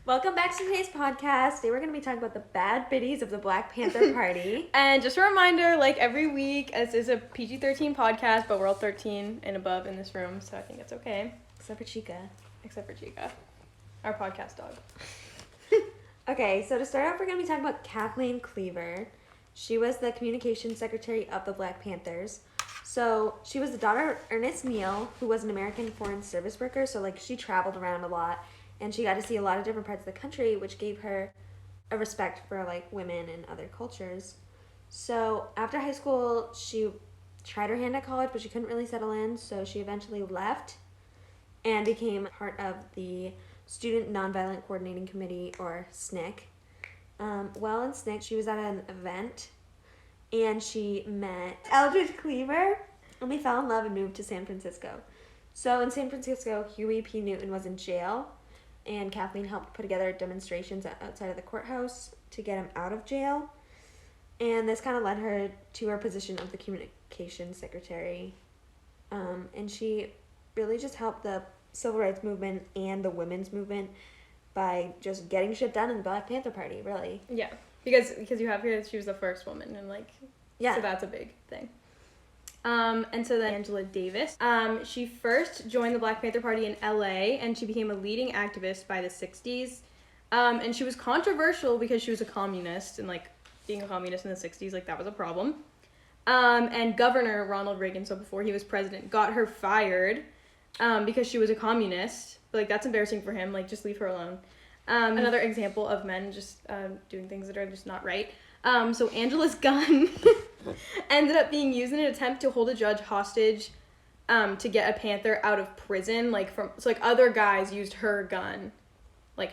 Welcome back to today's podcast. Today we're going to be talking about the bad biddies of the Black Panther Party. And just a reminder, like every week, as is a PG-13 podcast, but we're all 13 and above in this room, so I think it's okay. Except for Chica. Our podcast dog. Okay, so to start off, we're going to be talking about Kathleen Cleaver. She was the communications secretary of the Black Panthers. So she was the daughter of Ernest Neal, who was an American Foreign Service worker. So like she traveled around a lot, and she got to see a lot of different parts of the country, which gave her a respect for like women and other cultures. So after high school, she tried her hand at college, but she couldn't really settle in. So she eventually left and became part of the Student Nonviolent Coordinating Committee, or SNCC. While in SNCC, she was at an event, and she met Eldridge Cleaver, and they fell in love and moved to San Francisco. So in San Francisco, Huey P. Newton was in jail, and Kathleen helped put together demonstrations outside of the courthouse to get him out of jail. And this kind of led her to her position of the communications secretary. And she really just helped the civil rights movement and the women's movement by just getting shit done in the Black Panther Party, really. Yeah, because you have here that she was the first woman, and yeah, so that's a big thing. And so then Angela Davis, she first joined the Black Panther Party in LA, and she became a leading activist by the 60s. And she was controversial because she was a communist, and being a communist in the 60s, that was a problem. And Governor Ronald Reagan, so before he was president, got her fired because she was a communist. But that's embarrassing for him. Just leave her alone. Another example of men just doing things that are just not right. So Angela's gun ended up being used in an attempt to hold a judge hostage to get a Panther out of prison. Other guys used her gun,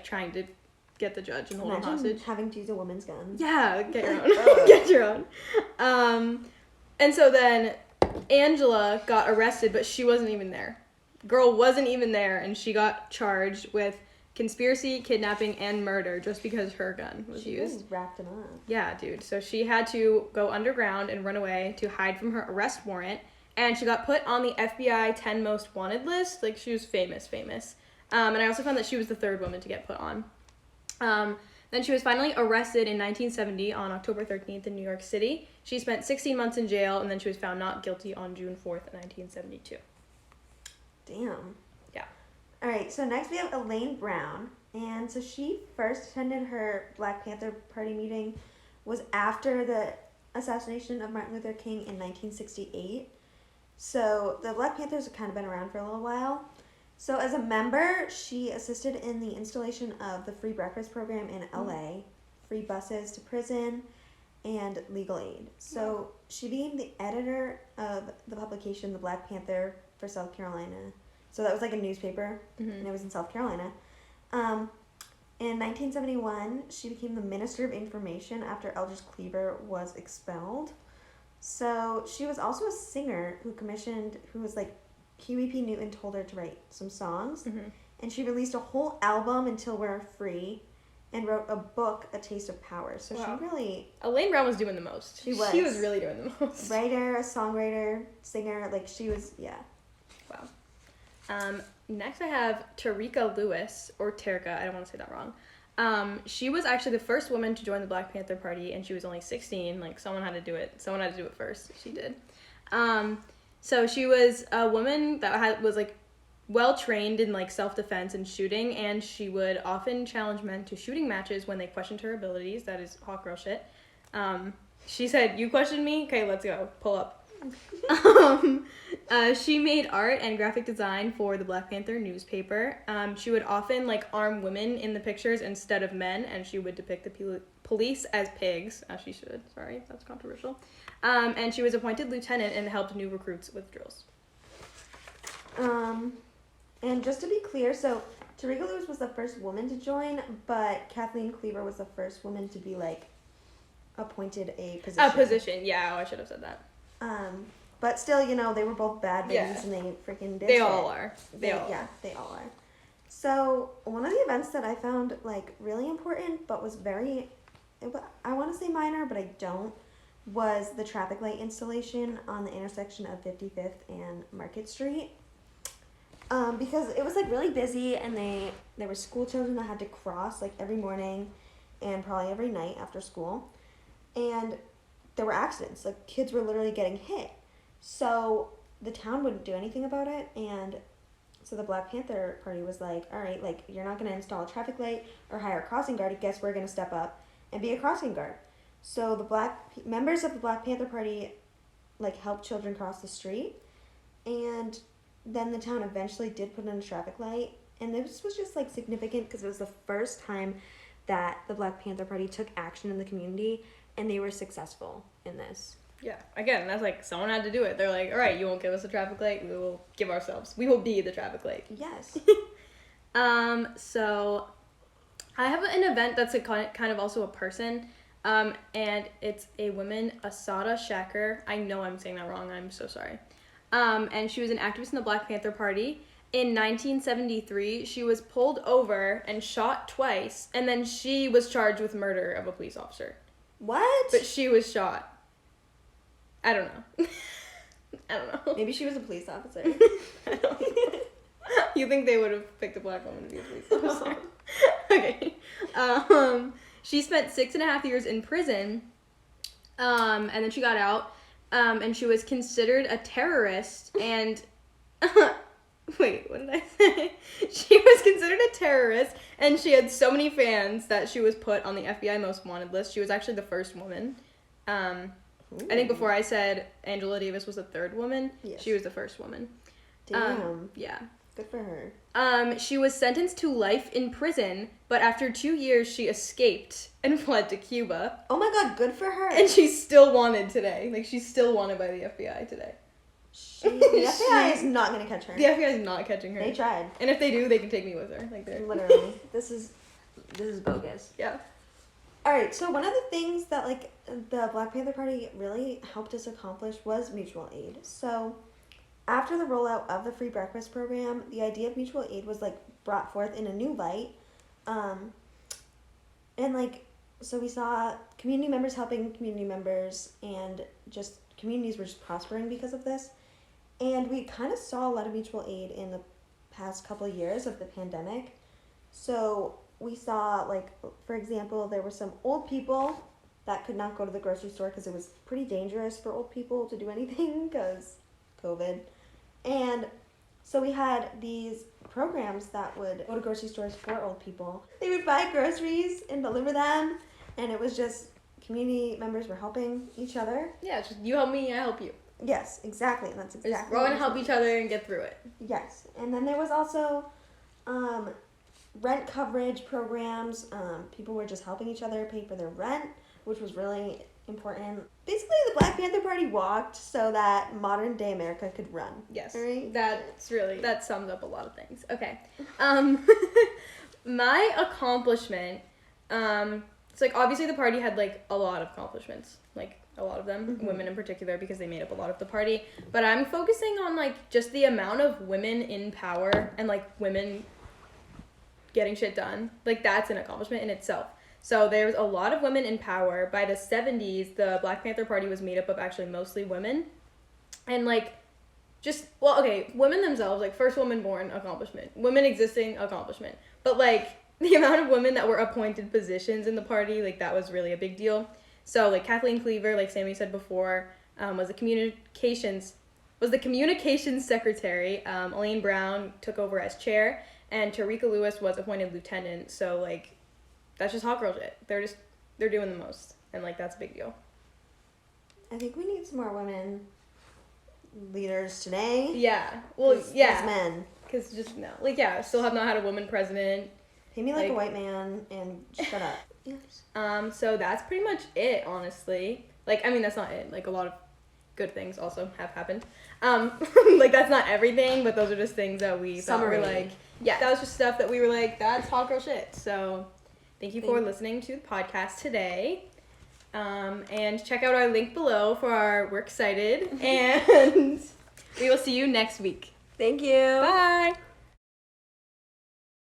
trying to get the judge and hold him hostage. Having to use a woman's gun. Yeah, get your own. Get your own. And so then Angela got arrested, but she wasn't even there. Girl wasn't even there, and she got charged with conspiracy, kidnapping, and murder just because her gun was used. She wrapped him up. Yeah, dude. So she had to go underground and run away to hide from her arrest warrant, and she got put on the FBI 10 most wanted list. She was famous. And I also found that she was the third woman to get put on. Then she was finally arrested in 1970 on October 13th in New York City. She spent 16 months in jail, and then she was found not guilty on June 4th, 1972. Damn. Yeah. All right, so next we have Elaine Brown. And so she first attended her Black Panther Party meeting was after the assassination of Martin Luther King in 1968. So the Black Panthers have kind of been around for a little while. So as a member, she assisted in the installation of the free breakfast program in LA, free buses to prison, and legal aid. So she became the editor of the publication The Black Panther for South Carolina. So that was a newspaper, and it was in South Carolina. In 1971, she became the Minister of Information after Eldridge Cleaver was expelled. So she was also a singer who was Huey P. Newton told her to write some songs. And she released a whole album, Until We're Free, and wrote a book, A Taste of Power. So wow. She really... Elaine Brown was doing the most. She was really doing the most. Writer, a songwriter, singer, she was, yeah. Wow. Next I have Tarika Lewis, or Terica, I don't want to say that wrong. She was actually the first woman to join the Black Panther Party, and she was only 16. Someone had to do it. Someone had to do it first. She did. So she was a woman that was well-trained in self-defense and shooting, and she would often challenge men to shooting matches when they questioned her abilities. That is hot girl shit. She said, "You questioned me? Okay, let's go. Pull up." She made art and graphic design for the Black Panther newspaper. She would often arm women in the pictures instead of men, and she would depict the police as pigs, as she should. Sorry, that's controversial. And she was appointed lieutenant and helped new recruits with drills. And just to be clear, so Tarika Lewis was the first woman to join, but Kathleen Cleaver was the first woman to be appointed a position. A position, yeah. I should have said that. But still, they were both bad babies, and they freaking did. They all are. They all are. So one of the events that I found really important, but was I want to say minor, but I don't, was the traffic light installation on the intersection of 55th and Market Street. Because it was really busy, and they there were school children that had to cross, like, every morning and probably every night after school. And there were accidents. Like, kids were literally getting hit. So the town wouldn't do anything about it, and so the Black Panther Party was like, all right, like, you're not going to install a traffic light or hire a crossing guard. I guess we're going to step up and be a crossing guard. So the members of the Black Panther Party, like, helped children cross the street, and then the town eventually did put in a traffic light, and this was just, like, significant because it was the first time that the Black Panther Party took action in the community, and they were successful in this. Yeah, again, that's like, someone had to do it. They're like, all right, you won't give us a traffic light, we will be the traffic light. Yes. So I have an event that's a kind of also a person, and it's a woman, Asada Shaker. I know I'm saying that wrong, I'm so sorry. And she was an activist in the Black Panther Party. In 1973, she was pulled over and shot twice, and then she was charged with murder of a police officer. What? But she was shot. I don't know. I don't know. Maybe she was a police officer. I don't know. You think they would have picked a black woman to be a police officer? Okay. She spent 6.5 years in prison, and then she got out, and she was considered a terrorist, and... Wait, what did I say? She was considered a terrorist, and she had so many fans that she was put on the FBI Most Wanted list. She was actually the first woman. I think before I said Angela Davis was the third woman, yes. She was the first woman. Damn. Yeah. Good for her. She was sentenced to life in prison, but after 2 years, she escaped and fled to Cuba. Oh my god, good for her. And she's still wanted today. Like, she's still wanted by the FBI today. The FBI is not going to catch her. The FBI is not catching her. They tried. And if they do, they can take me with her. Like, they're... Literally. This is bogus. Yeah. Alright, so one of the things that, like, the Black Panther Party really helped us accomplish was mutual aid. So, after the rollout of the free breakfast program, the idea of mutual aid was, like, brought forth in a new light. And, like, so we saw community members helping community members, and just communities were just prospering because of this. And we kind of saw a lot of mutual aid in the past couple of years of the pandemic. So we saw, like, for example, there were some old people that could not go to the grocery store because it was pretty dangerous for old people to do anything because COVID. And so we had these programs that would go to grocery stores for old people. They would buy groceries and deliver them, and it was just community members were helping each other. Yeah, it's just you help me, I help you. Yes, exactly. And that's exactly. We're going to help each other and get through it. Yes. And then there was also rent coverage programs. People were just helping each other pay for their rent, which was really important. Basically, the Black Panther Party walked so that modern day America could run. Yes. Right? That sums up a lot of things. Okay. My accomplishment, it's like, obviously the party had, like, a lot of accomplishments, like, a lot of them, women in particular, because they made up a lot of the party, but I'm focusing on, like, just the amount of women in power and, like, women getting shit done. Like, that's an accomplishment in itself. So there's a lot of women in power. By the 70s, the Black Panther Party was made up of actually mostly women, and, like, just, well, okay, women themselves, like, first woman born, accomplishment, women existing, accomplishment, but, like, the amount of women that were appointed positions in the party, like, that was really a big deal. So, like, Kathleen Cleaver, like Sammy said before, was the communications secretary. Elaine Brown took over as chair, and Tarika Lewis was appointed lieutenant. So, like, that's just hot girl shit. They're doing the most, and, like, that's a big deal. I think we need some more women leaders today. Yeah. Well, yeah. As men. Because just, no. Like, yeah, still have not had a woman president. Pay me like a white man and shut up. Yes. So that's pretty much it, honestly. Like, I mean, that's not it. Like, a lot of good things also have happened. Like, that's not everything, but those are just things that we thought were, like, yeah, that was just stuff that we were like, that's hot girl shit. So thank you for listening to the podcast today. And check out our link below for our We're Excited. And we will see you next week. Thank you. Bye.